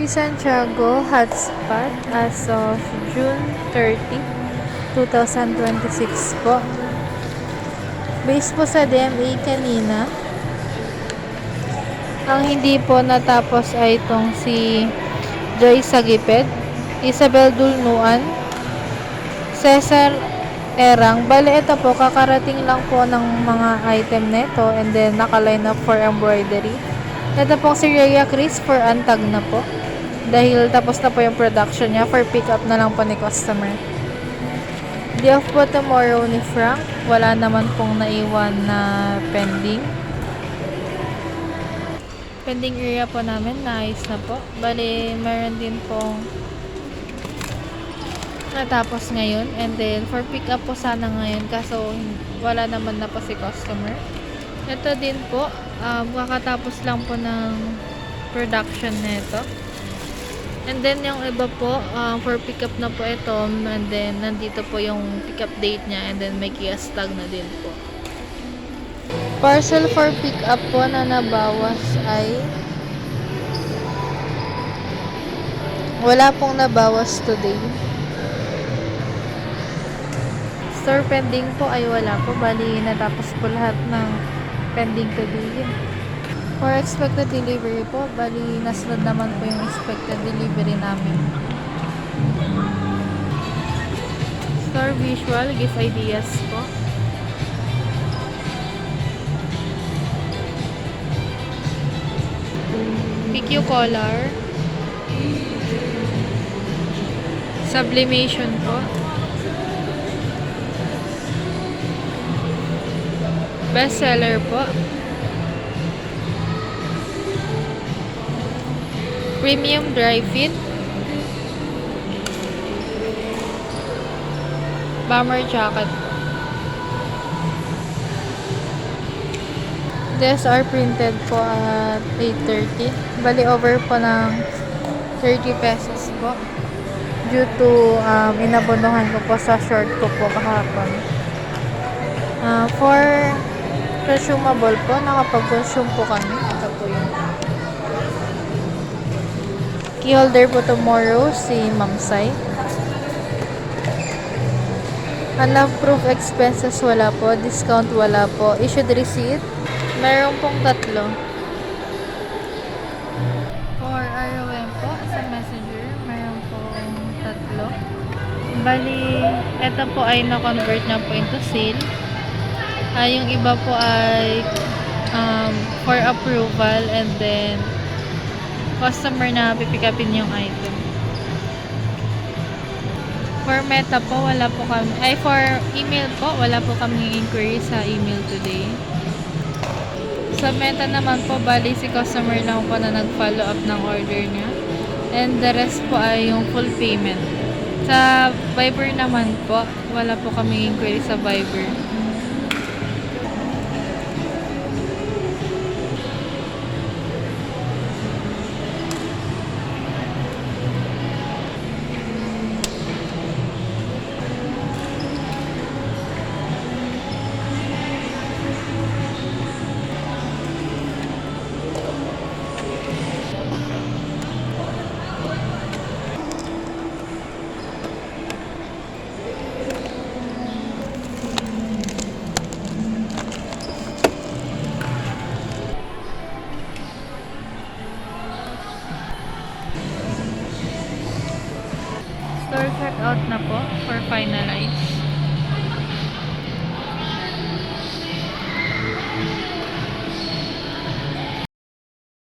Santiago hotspot as of June 30, 2026 po. Based po sa DMA kanina, ang hindi po natapos ay itong si Joy Sagiped, Isabel Dulnuan, Cesar Erang. Bale, ito po, kakarating lang po ng mga item neto and then naka-line up for embroidery. Ito po si Rhea Chris for untag na po. Dahil tapos na po yung production niya, for pick up na lang po ni customer. Day off po tomorrow ni Frank. Wala naman pong naiwan na pending. Pending area po namin, nice na po. Bale, meron din pong natapos ngayon and then for pick up po sana ngayon kaso wala naman na po si customer. Ito din po kakatapos lang po ng production nito and then yung iba po for pick up na po ito and then nandito po yung pick up date nya and then may kiosk tag na din po. Parcel for pick up po na nabawas ay wala pong nabawas today. Store pending po ay wala po. Bali, natapos po lahat ng pending today. For expected delivery po, bali, nasunod naman po yung expected delivery namin. Store visual, give ideas po. PQ color. Sublimation po. Bestseller po. Premium dry fit. Bomber jacket. These are printed po at 8:30. Bali over po ng 30 pesos po. Due to inabonohan ko po sa short ko po kahapon. For consumable po, nakapag-consume po kami. Ito po yun. Key holder po tomorrow, si Ma'am Sai. Proof expenses wala po. Discount wala po. Issued receipt, meron pong 3. For ROM po, sa messenger, meron pong 3. Bali, ito po ay na-convert na po into sale. Yung iba po ay for approval and then customer na pipikapin yung item. For Meta po, wala po kami. For email po, wala po kami inquiry sa email today. Sa Meta naman po, bali si customer lang po na nag-follow up ng order niya. And the rest po ay yung full payment. Sa Viber naman po, wala po kami inquiry sa Viber. Store check out na po for finalize.